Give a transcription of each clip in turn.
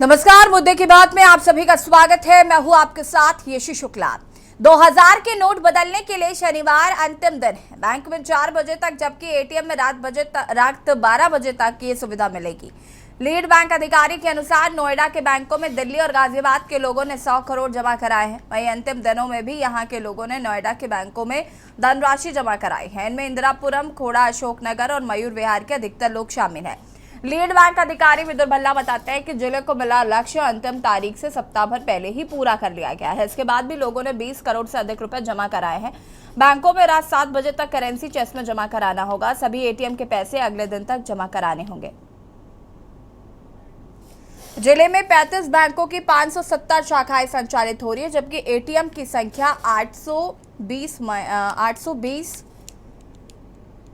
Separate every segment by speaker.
Speaker 1: नमस्कार, मुद्दे की बात में आप सभी का स्वागत है। मैं हूं आपके साथ यशी शुक्ला। 2000 के नोट बदलने के लिए शनिवार अंतिम दिन है। बैंक में 4 बजे तक, जबकि एटीएम में रात 12 बजे तक ये सुविधा मिलेगी। लीड बैंक अधिकारी के अनुसार नोएडा के बैंकों में दिल्ली और गाजियाबाद के लोगों ने 100 करोड़ जमा कराए हैं। वहीं अंतिम दिनों में भी यहां के लोगों ने नोएडा के बैंकों में धनराशि जमा कराई है। इनमें इंदिरापुरम, खोड़ा, अशोकनगर और मयूर विहार के अधिकतर लोग शामिल हैं। लीड बैंक अधिकारी विदुर भल्ला बताते हैं कि जिले को मिला लक्ष्य अंतिम तारीख से सप्ताह भर पहले ही पूरा कर लिया गया है। इसके बाद भी लोगों ने 20 करोड़ से अधिक रुपए जमा कराए हैं। बैंकों में रात 7 बजे तक करेंसी चेस्ट में जमा कराना होगा। सभी एटीएम के पैसे अगले दिन तक जमा कराने होंगे। जिले में 35 बैंकों की 570 शाखाएं संचालित हो रही है, जबकि एटीएम की संख्या 820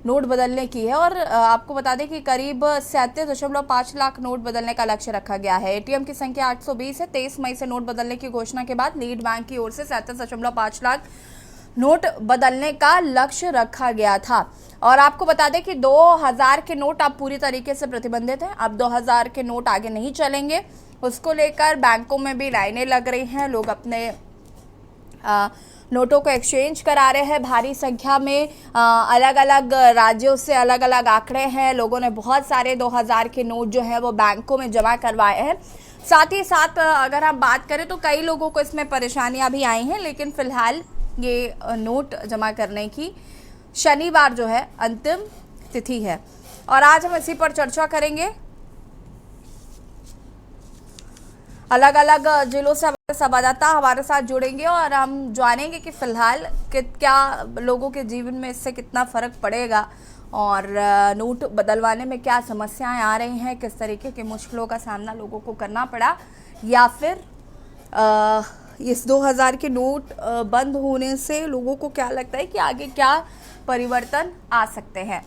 Speaker 1: नोट बदलने की है। और आपको बता दें कि करीब 37.5 लाख नोट बदलने का लक्ष्य रखा गया है। एटीएम की संख्या 820 है। 23 मई से नोट बदलने की घोषणा के बाद लीड बैंक की ओर से 37.5 लाख नोट बदलने का लक्ष्य रखा गया था। और आपको बता दें कि 2000 के नोट अब पूरी तरीके से प्रतिबंधित हैं। अब 2000 के नोट आगे नहीं चलेंगे। उसको लेकर बैंकों में भी लाइनें लग रही हैं। लोग अपने नोटों को एक्सचेंज करा रहे हैं। भारी संख्या में अलग अलग राज्यों से अलग अलग आंकड़े हैं। लोगों ने बहुत सारे 2000 के नोट जो हैं वो बैंकों में जमा करवाए हैं। साथ ही साथ अगर हम बात करें तो कई लोगों को इसमें परेशानियां भी आई हैं, लेकिन फिलहाल ये नोट जमा करने की शनिवार जो है अंतिम तिथि है। और आज हम इसी पर चर्चा करेंगे। अलग अलग जिलों से हमारे संवाददाता हमारे साथ जुड़ेंगे और हम जानेंगे कि फिलहाल क्या लोगों के जीवन में इससे कितना फर्क पड़ेगा और नोट बदलवाने में क्या समस्याएं आ रही हैं, किस तरीके की मुश्किलों का सामना लोगों को करना पड़ा, या फिर इस 2000 के नोट बंद होने से लोगों को क्या लगता है कि आगे क्या परिवर्तन आ सकते हैं।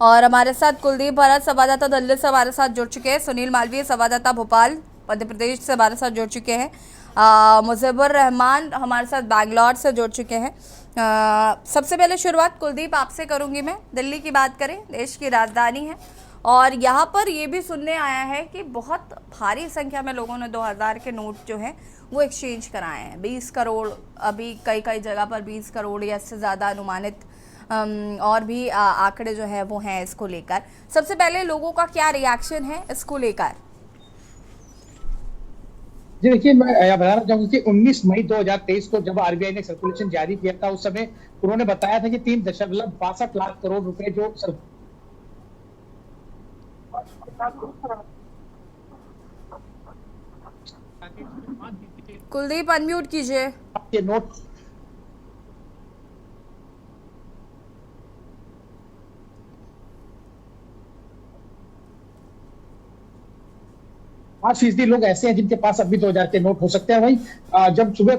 Speaker 1: और हमारे साथ कुलदीप भरत संवाददाता दिल्ली से हमारे साथ जुड़ चुके हैं। सुनील मालवीय संवाददाता भोपाल मध्य प्रदेश से हमारे साथ जुड़ चुके हैं। मुजब्बर रहमान हमारे साथ बैंगलोर से जुड़ चुके हैं। सबसे पहले शुरुआत कुलदीप आपसे करूंगी मैं। दिल्ली की बात करें, देश की राजधानी है और यहाँ पर ये भी सुनने आया है कि बहुत भारी संख्या में लोगों ने 2000 के नोट जो हैं वो एक्सचेंज कराए हैं। 20 करोड़, अभी कई जगह पर 20 करोड़ या इससे ज़्यादा अनुमानित और भी आंकड़े जो है वो हैं इसको लेकर। सबसे पहले लोगों का क्या रिएक्शन है इसको लेकर?
Speaker 2: जी देखिए, मैं बताना चाहूंगा कि 19 मई 2023 को जब आरबीआई ने सर्कुलेशन जारी किया था, उस समय उन्होंने बताया था कि 3.62 लाख करोड़ रुपए जो
Speaker 1: कुलदीप अनम्यूट कीजिए।
Speaker 2: ये नोट 5% लोग ऐसे हैं जिनके पास अभी 2000 के नोट हो सकते हैं। वहीं जब सुबह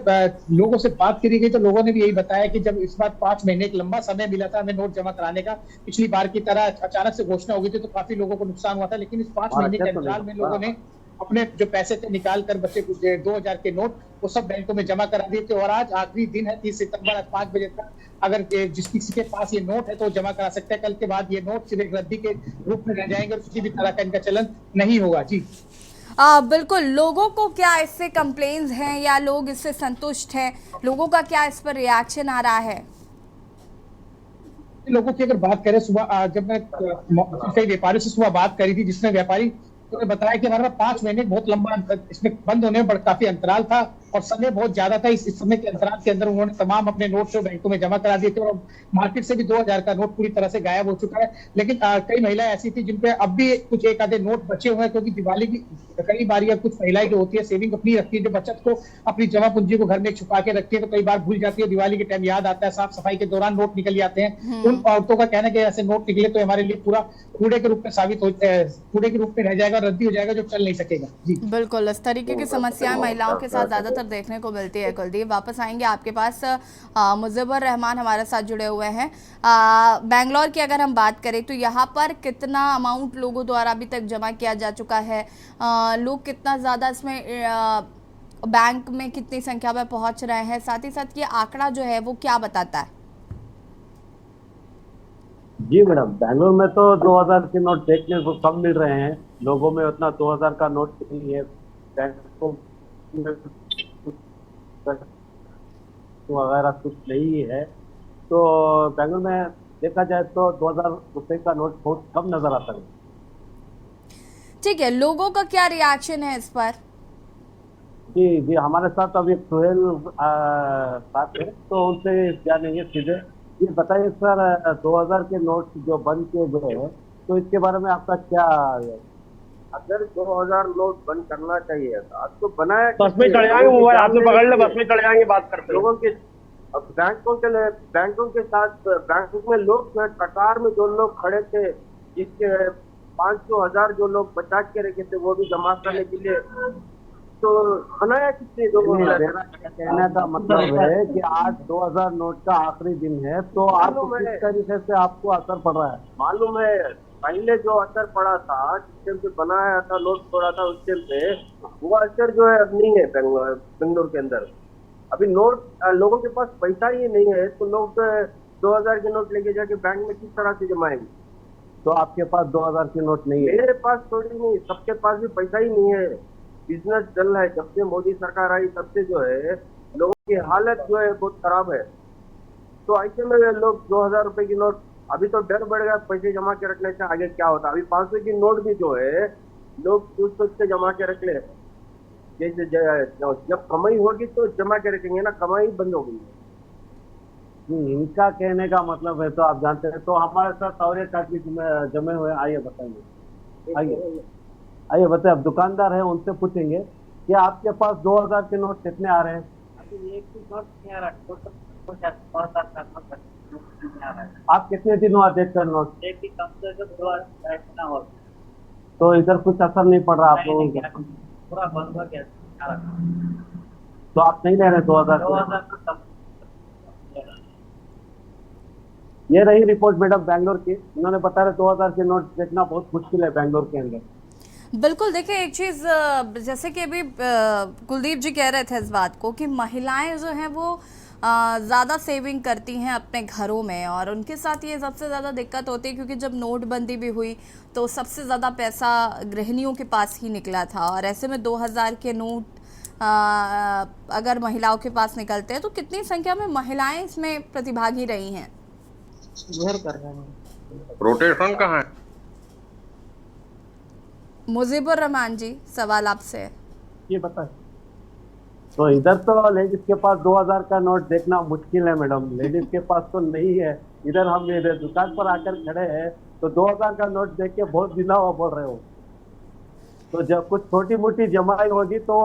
Speaker 2: लोगों से बात करी गई तो लोगों ने भी यही बताया कि जब इस बार 5 महीने एक लंबा समय मिला था हमें नोट जमा कराने का, पिछली बार की तरह अचानक से घोषणा हो गई थी तो काफी लोगों को नुकसान हुआ था, लेकिन इस 5 महीने के अंतराल में लोगों ने अपने जो पैसे थे निकाल कर बचे 2000 के नोट वो सब बैंकों में जमा करा दिए थे। और आज आखिरी दिन है, 30 सितंबर 5 बजे तक अगर किसी के पास ये नोट है तो जमा करा सकते हैं। कल के बाद ये नोट सिर्फ रद्दी के रूप में रह जाएंगे और किसी भी तरह का इनका चलन नहीं होगा। जी
Speaker 1: बिल्कुल। लोगों को क्या इससे कंप्लेन्स हैं या लोग इससे संतुष्ट हैं? लोगों का क्या इस पर रिएक्शन आ रहा है?
Speaker 2: लोगों की अगर बात करें, सुबह जब मैं कई व्यापारी से सुबह बात करी थी, जिसने व्यापारी तो बताया कि हमारा 5 महीने बहुत लंबा इसमें बंद होने में काफी अंतराल था और समय बहुत ज्यादा था। इस समय के अंतराल के अंदर उन्होंने तमाम अपने नोट जो बैंकों में जमा करा दिए थे और मार्केट से भी 2000 का नोट पूरी तरह से गायब हो चुका है। लेकिन कई महिलाएं ऐसी थी जिनपे अब भी कुछ एक आधे नोट बचे हुए हैं, क्योंकि दिवाली की कई बार या कुछ महिलाएं जो होती है सेविंग अपनी रखती है, जो बचत को अपनी जमा पूंजी को घर में छुपा के रखती है, तो कई बार भूल जाती है। दिवाली के टाइम याद आता है, साफ सफाई के दौरान नोट निकल जाते हैं। उन औरतों का कहना है कि ऐसे नोट निकले तो हमारे लिए पूरा कूड़े के रूप में कूड़े के रूप में रह जाएगा, रद्दी हो जाएगा, जो चल नहीं सकेगा। जी
Speaker 1: बिल्कुल, इस तरीके की समस्याएं महिलाओं के साथ ज्यादातर देखने को मिलती है। कुलदीप, वापस आएंगे आपके पास। मुजब्बर रहमान हमारे साथ जुड़े हुए हैं। बेंगलोर की अगर हम बात करें तो यहाँ पर कितना अमाउंट लोगों द्वारा अभी तक जमा किया जा चुका है? लोग कितना ज्यादा इसमें बैंक में कितनी संख्या में पहुंच रहे हैं? साथ ही साथ ये आंकड़ा जो है वो क्या बताता है?
Speaker 3: जी मैडम, बैंगलोर में तो 2000 के नोट देखने को कम मिल रहे हैं। लोगों में उतना 2000 का नोट नहीं है। बैंकों में वगैरह कुछ नहीं है। तो बैंगलोर में देखा जाए तो 2000 रुपए का नोट बहुत कम नजर आता है।
Speaker 1: ठीक है, लोगों का क्या रिएक्शन है इस पर?
Speaker 3: जी जी, हमारे साथ अभी सुहेल साथ है, तो उनसे जानेंगे सीधे। ये बताइए सर, 2000 के नोट जो बंद किए गए हैं, तो इसके बारे में आपका क्या है?
Speaker 4: अगर 2000 नोट बंद करना चाहिए था तो बनाया।
Speaker 5: बस में चढ़ जाएंगे, मोबाइल हाथ में पकड़ ले, बस में चढ़ जाएंगे, बात करते हैं।
Speaker 4: लोगों के अब बैंकों के साथ बैंकों में लोग जो है कतार में जो लोग खड़े थे, जिसके 500,000 जो लोग बचा के रखे थे वो भी जमा करने के लिए, तो बनाया कितने लोगों ने?
Speaker 3: कहने का मतलब है कि आज 2000 नोट का आखिरी दिन है, तो आपको किस तरीके से आपको असर पड़ रहा है?
Speaker 4: मालूम है, पहले जो असर पड़ा था, जिस टाइम पे बनाया था, नोट छोड़ा था, उस टाइम पे वो असर जो है अब नहीं है बेंगलोर के अंदर। अभी नोट लोगों के पास पैसा ही नहीं है, तो लोग 2000 के नोट लेके जाके बैंक में किस तरह से जमाएंगे?
Speaker 3: तो आपके पास 2000 के नोट नहीं है?
Speaker 4: मेरे पास थोड़ी नहीं, सबके पास भी पैसा ही नहीं है। बिजनेस चल रहा है, जब से मोदी सरकार आई तब से जो है लोगों की हालत जो है बहुत खराब है। तो ऐसे में लोग 2000 रुपए की नोट, अभी तो डर बढ़ गया पैसे जमा के रखने से आगे क्या होता। अभी 500 की नोट भी जो है लोग सोच के जमा के रख ले, जैसे जब कमाई होगी तो जमा के रखेंगे ना, कमाई बंद हो गई।
Speaker 3: इनका कहने का मतलब है, तो आप जानते हैं। तो हमारे साथ और एक आदमी जमे हुए, आइए बताइए, आइए बताइए। अब दुकानदार है, उनसे पूछेंगे कि आपके पास 2000 के नोट कितने आ रहे हैं?
Speaker 6: अभी एक भी नोट नहीं आ रहा, बहुत सारा नोट नहीं आ रहा है।
Speaker 3: आप कितने दिन हुआ देखकर नोट?
Speaker 6: एक भी कम से कम 2 ना हो,
Speaker 3: तो इधर कुछ असर नहीं पड़ रहा आप लोगों को?
Speaker 6: पूरा बंद हो गया।
Speaker 3: तो आप नहीं ले रहे 2000?
Speaker 6: 2000 तो कम।
Speaker 3: ये रही रिपोर्ट मैडम बैंगलोर की। इन्होंने बताया 2000 के नोट देखना बहुत मुश्किल है बैंगलोर के अंदर।
Speaker 1: बिल्कुल, देखिए एक चीज़, जैसे कि अभी कुलदीप जी कह रहे थे इस बात को कि महिलाएं जो हैं वो ज़्यादा सेविंग करती हैं अपने घरों में, और उनके साथ ये सबसे ज़्यादा दिक्कत होती है क्योंकि जब नोटबंदी भी हुई तो सबसे ज़्यादा पैसा गृहिणियों के पास ही निकला था। और ऐसे में 2000 के नोट अगर महिलाओं के पास निकलते हैं तो कितनी संख्या में महिलाएं इसमें प्रतिभागी रही हैं?
Speaker 6: घर कर रहे हैं।
Speaker 5: रोटेशन कहाँ है?
Speaker 1: मुजीबुर रहमान जी, सवाल आपसे है।
Speaker 3: ये बताए। तो इधर तो लेडीज के पास 2000 का नोट देखना मुश्किल है मैडम, लेडीज के पास तो नहीं है। इधर हम मेरे दुकान पर आकर खड़े हैं तो 2000 का नोट देख के बहुत दिना हुआ बोल रहे हो। तो जब कुछ छोटी मोटी जमाई होगी तो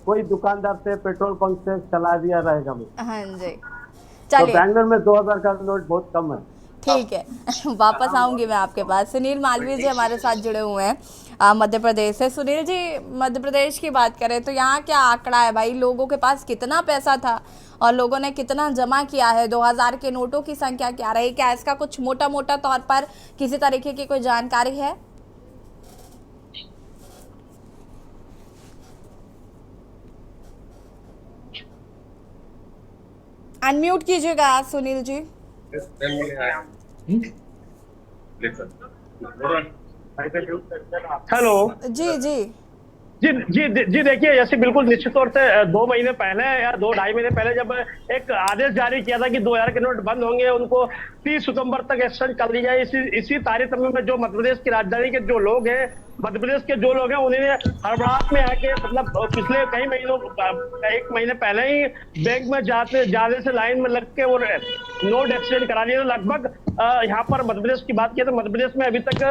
Speaker 3: कोई दुकानदार से, पेट्रोल पंप से चला दिया जाएगा।
Speaker 1: हाँ जी,
Speaker 3: तो
Speaker 1: चलिए,
Speaker 3: बैंगलोर में 2000 का नोट बहुत कम है।
Speaker 1: ठीक है। वापस आऊंगी मैं आपके पास। सुनील मालवीय जी हमारे साथ जुड़े हुए हैं मध्य प्रदेश से। सुनील जी, मध्य प्रदेश की बात करें तो यहाँ क्या आंकड़ा है भाई? लोगों के पास कितना पैसा था और लोगों ने कितना जमा किया है? 2000 के नोटों की संख्या क्या रही? क्या इसका कुछ मोटा मोटा तौर पर किसी तरीके की कोई जानकारी है? अनम्यूट कीजिएगा सुनील जी।
Speaker 5: हेलो
Speaker 1: जी जी,
Speaker 5: जी देखिए, जैसे बिल्कुल निश्चित तौर से 2 महीने पहले या 2 ढाई महीने पहले जब एक आदेश जारी किया था कि 2000 के नोट बंद होंगे, उनको 30 सितंबर तक एक्सटेंड कर दी जाए। इसी तारतम्य में जो मध्य प्रदेश की राजधानी के जो लोग हैं, मध्य प्रदेश के जो लोग हैं, उन्होंने हड़बड़ाहट में आके मतलब पिछले कई महीनों 1 महीने पहले ही बैंक में जाने से लाइन में लग के वो नोट एक्सचेंज करा लिए। लगभग यहाँ पर मध्य प्रदेश की बात की तो मध्य प्रदेश में अभी तक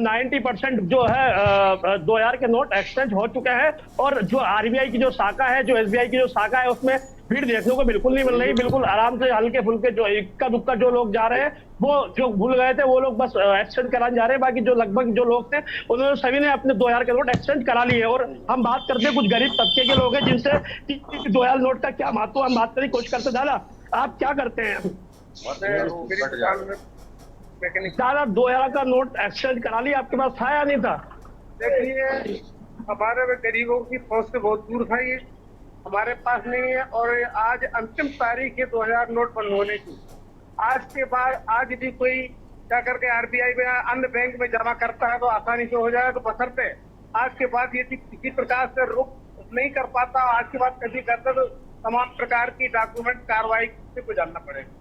Speaker 5: 90% जो है 2000 के नोट एक्सचेंज हो चुके हैं। और जो आरबीआई की जो शाखा है, जो एसबीआई की जो शाखा है, उसमें भीड़ देखने को बिल्कुल नहीं मिल रही। बिल्कुल आराम से हल्के फुल्के जो इक्का दुक्का जो लोग जा रहे हैं, वो जो भूल गए थे वो लोग बस एक्सचेंज कराने जा रहे हैं। बाकी जो लगभग जो लोग थे उन्होंने सभी ने अपने 2000 के नोट एक्सचेंज करा लिए। और हम बात करते हैं कुछ गरीब तबके के लोग हैं जिनसे 2000 नोट का क्या महत्व, हम बात करने की कोशिश करते। दादा आप क्या करते हैं? दादा 2000 का नोट एक्सचेंज करा लिया, आपके पास था या नहीं था?
Speaker 7: देखिए, हमारे गरीबों की पहुंच से बहुत दूर था ये, हमारे पास नहीं है। और आज अंतिम तारीख है 2000 नोट बंद होने की। आज के बाद आज भी कोई क्या करके आरबीआई में अन्य बैंक में जमा करता है तो आसानी से हो जाए, तो बशर्ते आज के बाद यदि किसी प्रकार से रोक नहीं कर पाता, आज के बाद कभी करता तो तमाम प्रकार की डॉक्यूमेंट कार्रवाई से गुजरना पड़ेगा।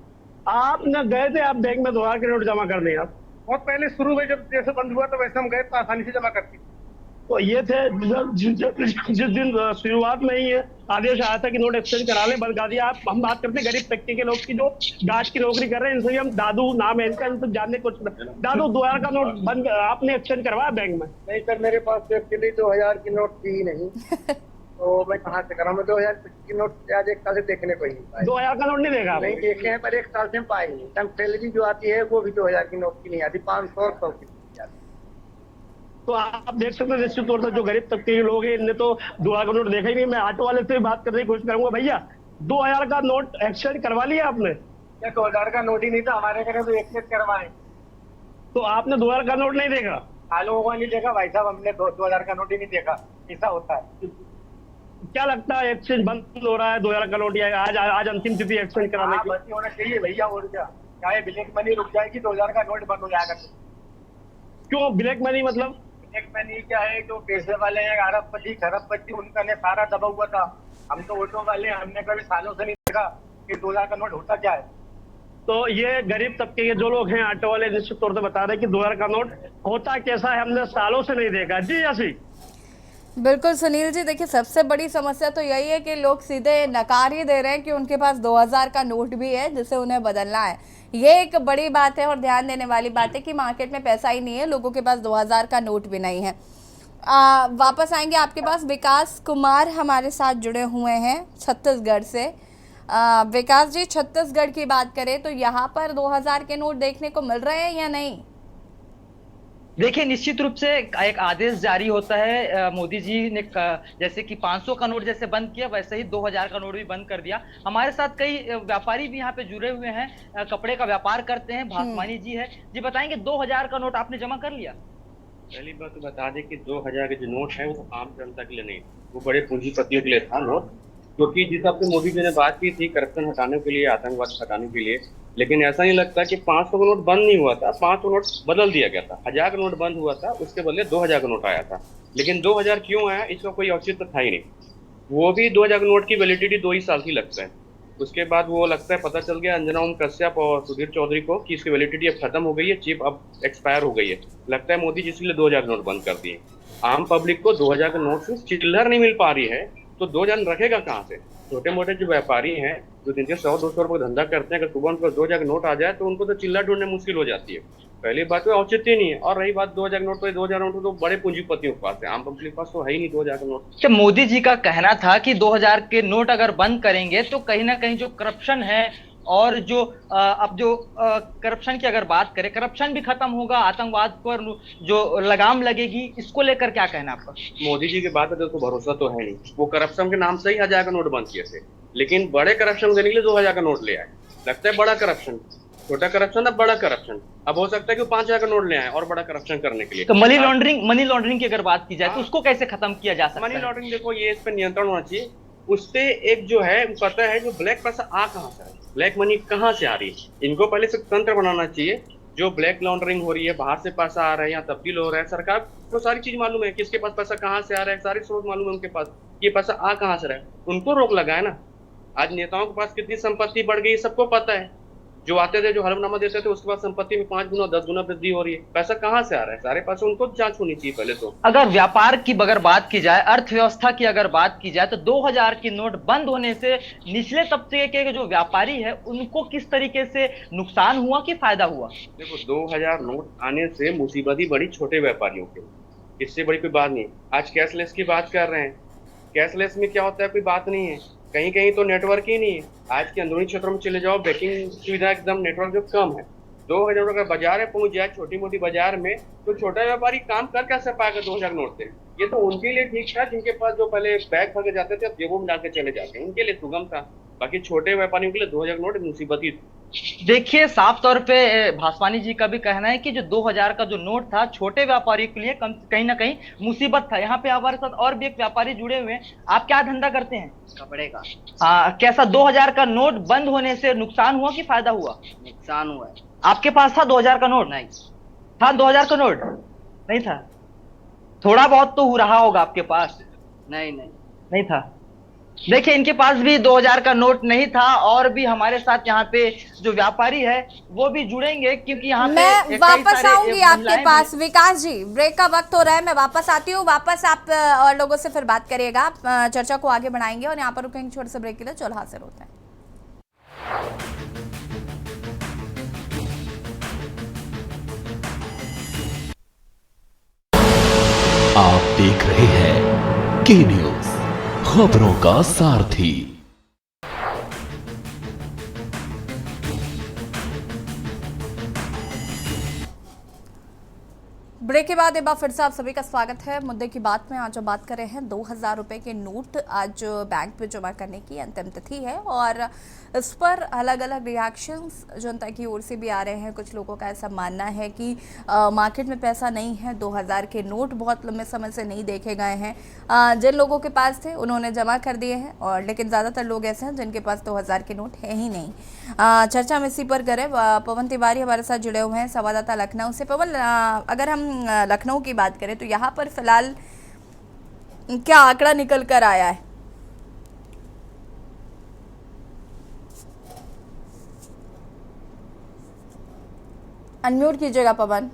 Speaker 5: आप न गए थे आप बैंक में 2000 के नोट जमा करने? आप
Speaker 7: बहुत पहले शुरू में जब जैसे बंद हुआ तो वैसे हम गए तो आसानी से जमा करती।
Speaker 5: तो ये थे जिस दिन शुरुआत में ही आदेश आया था कि नोट एक्सचेंज करा ले, बंद कर दिया। आप हम बात करते हैं गरीब तबके के लोग की जो गाज की नौकरी कर रहे हैं, इनसे हम दादू नाम है इनका, इनसे जानने को। दादू 2000 का नोट बंद आपने एक्सचेंज करवाया बैंक में?
Speaker 7: नहीं सर, मेरे पास तो एक्चुअली 2000 की नोट थी ही नहीं। तो मैं कहाँ से करा? मैं 2000 की नोट आज एक साल से देखने को ही नहीं पाया।
Speaker 5: 2000 का नोट नहीं देखा?
Speaker 7: नहीं देखे हैं, पर एक साल से हम पाए नहीं। टेम्परेरी जो आती है वो भी 2000 की नोट की नहीं आती, 500 और 100 की।
Speaker 5: तो आप देख सकते हैं निश्चित तौर पर जो गरीब तबके के लोग हैं, इनने तो 2000 का नोट देखा ही नहीं। मैं ऑटो वाले से बात करने की कोशिश करूंगा। भैया 2000 का नोट एक्सचेंज करवा लिया आपने?
Speaker 7: क्या 2000 का नोट ही नहीं था हमारे घर, तो एक्सचेंज करवाए।
Speaker 5: तो आपने 2000 का नोट नहीं देखा?
Speaker 7: हाँ, लोगों को नहीं देखा भाई साहब, हमने 2000 का नोट ही नहीं देखा। ऐसा होता है।
Speaker 5: क्या लगता है एक्सचेंज बंद हो रहा है 2000 का नोट? या आज अंतिम तिथि एक्सचेंज कराने की?
Speaker 7: बंद होना चाहिए भैया, और क्या? चाहे ब्लैक मनी रुक जाएगी, 2000 का नोट बंद हो जाएगा।
Speaker 5: क्यों ब्लैक मनी? मतलब
Speaker 7: ब्लैक मनी क्या है? जो पैसे वाले हैं, अरबपति खरबपति, उनका ने सारा दबा हुआ था। हम तो ऑटो वाले, हमने कभी सालों से नहीं देखा कि 2000 का नोट होता क्या है।
Speaker 5: तो ये गरीब तबके के जो लोग हैं, ऑटो वाले, निश्चित तौर से बता रहे हैं कि 2000 का नोट होता कैसा है, हमने सालों से नहीं देखा। जी यासी
Speaker 1: बिल्कुल सुनील जी, देखिए सबसे बड़ी समस्या तो यही है कि लोग सीधे नकार ही दे रहे हैं कि उनके पास 2000 का नोट भी है जिसे उन्हें बदलना है। ये एक बड़ी बात है और ध्यान देने वाली बात है कि मार्केट में पैसा ही नहीं है, लोगों के पास 2000 का नोट भी नहीं है। वापस आएंगे आपके पास। विकास कुमार हमारे साथ जुड़े हुए हैं छत्तीसगढ़ से। विकास जी, छत्तीसगढ़ की बात करें तो यहाँ पर 2000 के नोट देखने को मिल रहे हैं या नहीं?
Speaker 8: देखिए, निश्चित रूप से एक आदेश जारी होता है। मोदी जी ने जैसे कि 500 का नोट जैसे बंद किया, वैसे ही 2000 का नोट भी बंद कर दिया। हमारे साथ कई व्यापारी भी यहाँ पे जुड़े हुए हैं, कपड़े का व्यापार करते हैं। भासवानी जी है जी, बताएंगे 2000 का नोट आपने जमा कर लिया?
Speaker 9: पहली बात तो बता दें कि 2000 के जो नोट है वो आम जनता के लिए नहीं, वो बड़े पूंजीपतियों के लिए था नोट। क्योंकि जिस हिसाब से मोदी जी ने बात की थी करप्शन हटाने के लिए, आतंकवाद हटाने के लिए, लेकिन ऐसा नहीं लगता कि 500 का नोट बंद नहीं हुआ था। 500 नोट बदल दिया गया था। 1000 का नोट बंद हुआ था, उसके बदले 2000 का नोट आया था। लेकिन 2000 क्यों आया, इसका कोई औचित्य था ही नहीं। वो भी 2000 के नोट की वैलिडिटी 2 ही साल की लगता है। उसके बाद वो लगता है पता चल गया अंजना ओम कश्यप और सुधीर चौधरी को कि इसकी वैलिडिटी अब खत्म हो गई है, चिप अब एक्सपायर हो गई है। लगता है मोदी जी इसलिए 2000 नोट बंद कर दिए। आम पब्लिक को 2000 के नोट से चिल्लर नहीं मिल पा रही है, तो 2000 रखेगा कहाँ से? छोटे मोटे जो व्यापारी हैं, जो दिन के 100-200 रुपये धंधा करते हैं, अगर सुबह उनको 2000 नोट आ जाए तो उनको तो चिल्ला ढूंढने मुश्किल हो जाती है। पहली बात तो औचित्य नहीं है, और रही बात 2000 नोट, तो 2000 नोट तो बड़े पूंजीपतियों के पास है, आम पब्लिक के पास तो है ही नहीं 2000 का नोट।
Speaker 8: जब मोदी जी का कहना था कि 2000 के नोट अगर बंद करेंगे तो कहीं ना कहीं जो करप्शन है और जो अब जो करप्शन की अगर बात करें, करप्शन भी खत्म होगा, आतंकवाद पर जो लगाम लगेगी, इसको लेकर क्या कहना आपका?
Speaker 9: मोदी जी की बात है तो भरोसा तो है नहीं। वो करप्शन के नाम से ही 1000 का नोट बंद किए थे, लेकिन बड़े करप्शन देने के लिए 2000 का नोट ले आए। लगता है बड़ा करप्शन, छोटा करप्शन अब बड़ा करप्शन। अब हो सकता है कि 5000 का नोट ले आए और बड़ा करप्शन करने के लिए।
Speaker 8: तो मनी लॉन्ड्रिंग की अगर बात की जाए तो उसको कैसे खत्म किया जा सकता है?
Speaker 9: मनी लॉन्ड्रिंग देखो, ये इस पर नियंत्रण होना चाहिए। उससे एक जो है पता है जो ब्लैक पैसा आ कहाँ से, ब्लैक मनी कहाँ से आ रही है, इनको पहले से तंत्र बनाना चाहिए जो ब्लैक लॉन्ड्रिंग हो रही है, बाहर से पैसा आ रहा है या तब्दील हो रहा है, सरकार को सारी चीज मालूम है, किसके पास पैसा कहाँ से आ रहा है, सारी स्रोत मालूम है उनके पास, ये पैसा आ कहाँ से रहा है, उनको रोक लगाए ना। आज नेताओं के पास कितनी संपत्ति बढ़ गई सबको पता है, जो आते थे जो हलफनामा देते थे उसके बाद संपत्ति में 5 गुना 10 गुना वृद्धि हो रही है, पैसा कहाँ से आ रहा है, सारे पैसे उनको जांच होनी चाहिए पहले तो।
Speaker 8: अगर व्यापार की अगर बात की जाए, अर्थव्यवस्था की अगर बात की जाए, तो 2000 की नोट बंद होने से निचले तबके के जो व्यापारी है उनको किस तरीके से नुकसान हुआ कि फायदा हुआ?
Speaker 9: देखो 2000 नोट आने से मुसीबत ही बड़ी छोटे व्यापारियों के, इससे बड़ी कोई बात नहीं। आज कैशलेस की बात कर रहे हैं, कैशलेस में क्या होता है, कोई बात नहीं है, कहीं कहीं तो नेटवर्क ही नहीं है। आज के अंदरूनी क्षेत्रों में चले जाओ, बैंकिंग सुविधा एकदम नेटवर्क जो कम है। 2000 अगर बाजार में पहुंच जाए, छोटी मोटी बाजार में, तो छोटा व्यापारी काम कर कैसे पाएगा 2000 नोट से? ये तो उनके लिए ठीक था जिनके पास जो पहले बैग भगे जाते थे, अब जेबों में डाल के चले जाते हैं, उनके लिए सुगम था। बाकी छोटे व्यापारियों के लिए 2000 नोट मुसीबत ही थी।
Speaker 8: देखिए, साफ तौर पे भासवानी जी का भी कहना है कि जो 2000 का जो नोट था छोटे व्यापारियों के लिए कहीं ना कहीं मुसीबत था। यहाँ पे हमारे साथ और भी एक व्यापारी जुड़े हुए हैं। आप क्या धंधा करते हैं?
Speaker 6: कपड़े का।
Speaker 8: कैसा 2000 का नोट बंद होने से नुकसान हुआ कि फायदा हुआ?
Speaker 6: नुकसान हुआ है।
Speaker 8: आपके पास था 2000 का नोट?
Speaker 6: नहीं
Speaker 8: था 2000 का नोट नहीं था? थोड़ा बहुत तो रहा होगा आपके पास?
Speaker 6: नहीं
Speaker 8: था। देखिए, इनके पास भी 2000 का नोट नहीं था, और भी हमारे साथ यहाँ पे जो व्यापारी है वो भी जुड़ेंगे, क्योंकि यहाँ पे
Speaker 1: मैं वापस आऊंगी आपके पास। विकास जी, ब्रेक का वक्त हो रहा है, मैं वापस आती हूँ। वापस आप और लोगों से फिर बात करिएगा, आप चर्चा को आगे बढ़ाएंगे, और यहाँ पर रुकेंगे छोटे से ब्रेक के लिए। चलो हाजिर होते हैं।
Speaker 10: आप देख रहे हैं के न्यूज, खबरों का सारथी।
Speaker 1: ब्रेक के बाद एक बार फिर से आप सभी का स्वागत है। मुद्दे की बात में आज हम बात कर रहे हैं 2000 रुपए के नोट आज बैंक में जमा करने की अंतिम तिथि है, और इस पर अलग अलग रिएक्शंस जनता की ओर से भी आ रहे हैं। कुछ लोगों का ऐसा मानना है कि मार्केट में पैसा नहीं है, 2000 के नोट बहुत लंबे समय से नहीं देखे गए हैं। जिन लोगों के पास थे उन्होंने जमा कर दिए हैं, और लेकिन ज़्यादातर लोग ऐसे हैं जिनके पास 2000 के नोट है ही नहीं। चर्चा में इसी पर करें। पवन तिवारी हमारे साथ जुड़े हुए हैं, संवाददाता लखनऊ से। पवन, अगर हम लखनऊ की बात करें तो यहाँ पर फिलहाल क्या आंकड़ा निकल कर आया है? अनम्यूट कीजिएगा पवन।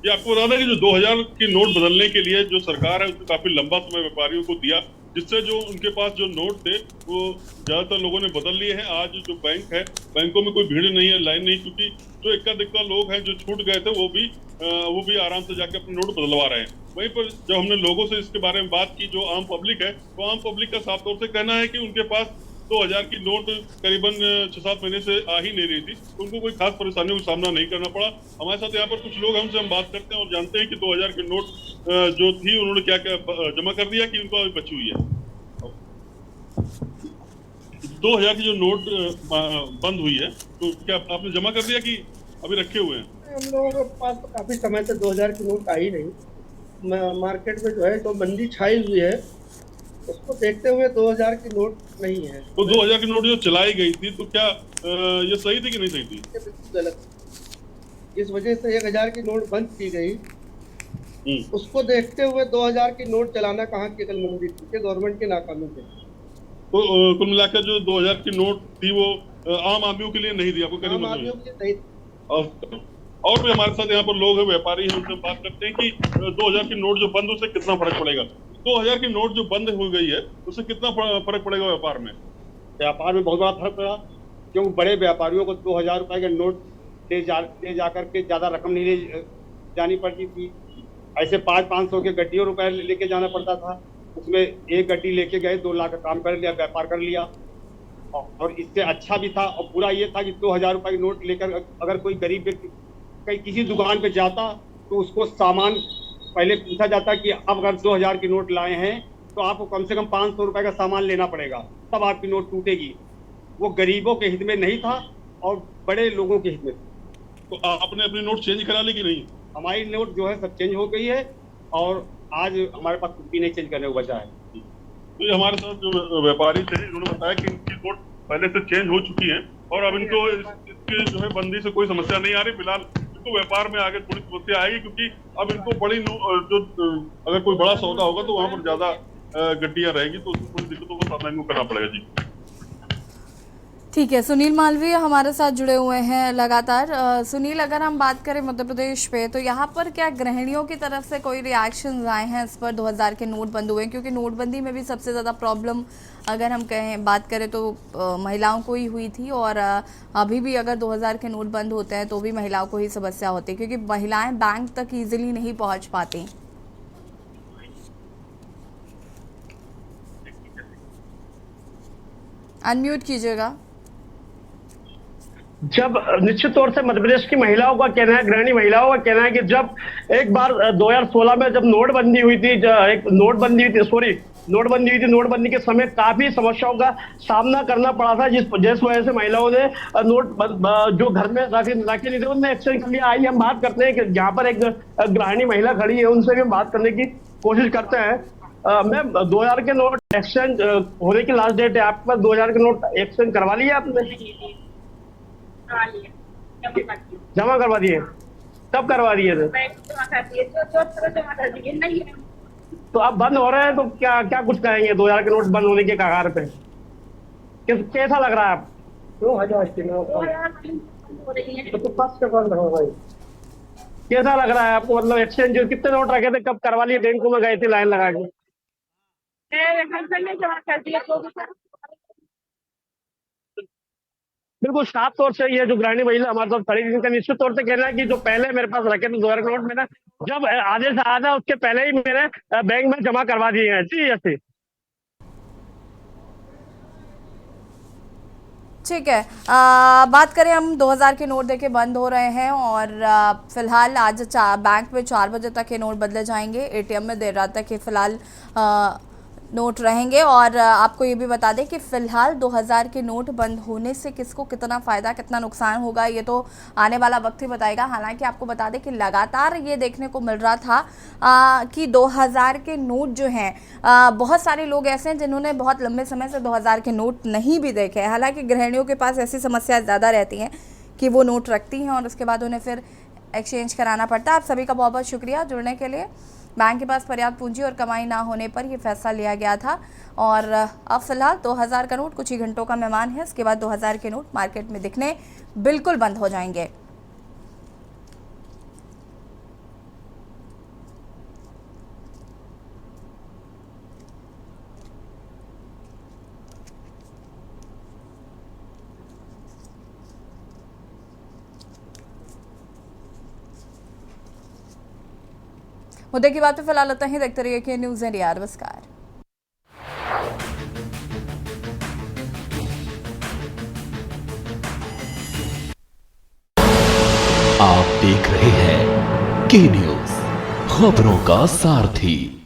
Speaker 11: ये आपको बता दें कि जो 2000 के नोट बदलने के लिए जो सरकार है उसने काफी लंबा समय व्यापारियों को दिया, जिससे जो उनके पास जो नोट थे वो ज्यादातर लोगों ने बदल लिए हैं। आज जो बैंक है, बैंकों में कोई भीड़ नहीं है, लाइन नहीं, क्योंकि जो इक्का दिक्का लोग हैं जो छूट गए थे वो भी आराम से जाके अपने नोट बदलवा रहे हैं। वहीं पर जब हमने लोगों से इसके बारे में बात की, जो आम पब्लिक है, तो आम पब्लिक का साफ तौर से कहना है कि उनके पास 2000 की नोट करीबन 6-7 महीने से आ ही नहीं रही थी, तो उनको कोई खास परेशानियों का सामना नहीं करना पड़ा। हमारे साथ यहाँ पर कुछ लोग हमसे हम बात करते हैं और जानते हैं कि 2000 के नोट जो थी उन्होंने क्या क्या जमा कर दिया कि उनको अभी बची हुई है। 2000 की जो नोट बंद हुई है तो क्या आपने जमा कर दिया कि अभी रखे हुए हैं?
Speaker 7: हम लोगों के पास तो काफी समय से 2000 की नोट आई नहीं। मार्केट में जो है तो मंदी छाई हुई है, उसको देखते हुए 2000 की नोट नहीं है।
Speaker 11: तो 2000 की नोट जो चलाई गई थी तो क्या ये सही थी कि नहीं सही थी?
Speaker 7: बिल्कुल गलत। इस वजह से 1000 की नोट बंद की गई, उसको देखते हुए 2000 की नोट चलाना कहाँ की अकलमंदी थी, गवर्नमेंट की नाकामी थी।
Speaker 11: तो कुल मिलाकर जो 2000 की नोट थी वो आम आदमियों के लिए नहीं थी, आपको
Speaker 7: आम आदमियों के लिए नहीं थी।
Speaker 11: और भी हमारे साथ यहाँ पर लोग हैं, व्यापारी हैं, उनसे बात करते हैं कि 2000 की नोट जो बंद, उससे कितना फर्क पड़ेगा? 2000 की नोट जो बंद हो गई है उससे कितना फर्क पड़ेगा व्यापार में?
Speaker 12: व्यापार में बहुत बड़ा फर्क पड़ा, क्योंकि बड़े व्यापारियों को 2000 रुपए के नोट ले जाकर के ज्यादा रकम नहीं ले जानी पड़ती थी। ऐसे 500-500 के गड्डियों रुपए लेके जाना पड़ता था, उसमें एक गड्डी लेके गए 2 लाख का काम कर लिया, व्यापार कर लिया। और इससे अच्छा भी था, और पूरा ये था कि 2000 रुपए की नोट लेकर अगर कोई गरीब व्यक्ति कहीं किसी दुकान पे जाता तो उसको सामान पहले पूछा जाता कि अब अगर 2000 की नोट लाए हैं तो आपको कम से कम 500 रुपए का सामान लेना पड़ेगा, तब आपकी नोट टूटेगी। वो गरीबों के हित में नहीं था और बड़े लोगों के हित में था।
Speaker 11: तो आपने अपनी नोट चेंज करा ली कि नहीं?
Speaker 12: हमारी नोट जो है सब चेंज हो गई है, और आज हमारे पास कुछ भी नहीं चेंज करने को बचा है।
Speaker 11: तो ये हमारे साथ जो व्यापारी थे उन्होंने बताया कि इनकी नोट पहले से चेंज हो चुकी हैं और अब इनको इसके जो है बंदी से कोई समस्या नहीं आ रही। फिलहाल इनको व्यापार में आगे थोड़ी समस्या आएगी, क्योंकि अब इनको बड़ी जो अगर कोई बड़ा सौदा होगा तो वहां पर ज्यादा गड्डियां रहेगी, तो उसमें थोड़ी दिक्कतों का सामना इनको करना पड़ेगा। जी
Speaker 1: ठीक है, सुनील मालवीय हमारे साथ जुड़े हुए हैं लगातार। सुनील, अगर हम बात करें मध्य प्रदेश पे, तो यहाँ पर क्या गृहिणियों की तरफ से कोई रिएक्शंस आए हैं इस पर 2000 के नोट बंद हुए? क्योंकि नोटबंदी में भी सबसे ज़्यादा प्रॉब्लम अगर हम कहें बात करें तो महिलाओं को ही हुई थी, और अभी भी अगर 2000 के नोट बंद होते हैं तो भी महिलाओं को ही समस्या होती है, क्योंकि महिलाएं बैंक तक ईजिली नहीं पहुँच पाती। अनम्यूट कीजिएगा।
Speaker 5: जब निश्चित तौर से मध्य प्रदेश की महिलाओं का कहना है, गृहिणी महिलाओं का कहना है कि जब एक बार 2016 में जब नोटबंदी हुई थी, नोटबंदी हुई थी, नोटबंदी के समय काफी समस्याओं का सामना करना पड़ा था, जिस वजह से महिलाओं ने नोट जो घर में रखे नहीं थे उनने एक्सचेंज कर लिया। आइए हम बात करते हैं कि यहाँ पर एक गृहिणी महिला खड़ी है, उनसे भी हम बात करने की कोशिश करते हैं। मैम, 2000 के नोट एक्सचेंज होने की लास्ट डेट है, आपके पास 2000 के नोट एक्सचेंज करवा लिए आपने? जमा करवा दिए? कब करवा दिए थे? तो अब बंद हो रहे हैं तो क्या क्या कुछ कहेंगे 2000 के नोट बंद होने के कगार पे? कैसा लग रहा है आप?
Speaker 6: 2000 के नोट तो फर्स्ट बंद हो गई।
Speaker 5: कैसा लग रहा है आपको? मतलब एक्सचेंज कितने नोट रखे थे, कब करवा लिए? बैंकों में गए थे लाइन लगा के?
Speaker 6: जमा कर दिए तो
Speaker 5: बिल्कुल साफ तौर से ये जो गृहिणी महिला हमारे साथ खड़ी, जिनका निश्चित तौर से कहना है कि जो पहले मेरे पास रखे थे 2000 के नोट, मैंने जब आदेश आया था उसके पहले ही मेरे बैंक में जमा करवा दिए हैं। जी ऐसे
Speaker 1: ठीक है, बात करें हम 2000 के नोट देके बंद हो रहे हैं, और फिलहाल आज बैंक में 4 बजे तक ये नोट बदले जाएंगे। एटीएम में देर रात तक ये फिलहाल नोट रहेंगे। और आपको ये भी बता दें कि फ़िलहाल 2000 के नोट बंद होने से किसको कितना फ़ायदा कितना नुकसान होगा ये तो आने वाला वक्त ही बताएगा। हालांकि आपको बता दें कि लगातार ये देखने को मिल रहा था कि 2000 के नोट जो हैं, बहुत सारे लोग ऐसे हैं जिन्होंने बहुत लंबे समय से 2000 के नोट नहीं भी देखे हैं। हालाँकि गृहिणियों के पास ऐसी समस्या ज़्यादा रहती हैं कि वो नोट रखती हैं और उसके बाद उन्हें फिर एक्सचेंज कराना पड़ता है। आप सभी का बहुत बहुत शुक्रिया जुड़ने के लिए। बैंक के पास पर्याप्त पूंजी और कमाई ना होने पर यह फैसला लिया गया था, और अब फिलहाल 2000 का नोट कुछ ही घंटों का मेहमान है। इसके बाद 2000 के नोट मार्केट में दिखने बिल्कुल बंद हो जाएंगे। मुद्दे की बात पे फिलहाल इतना ही। देखते रहिए कि न्यूज़ इंडिया। नमस्कार।
Speaker 10: आप देख रहे हैं के न्यूज़, खबरों का सारथी।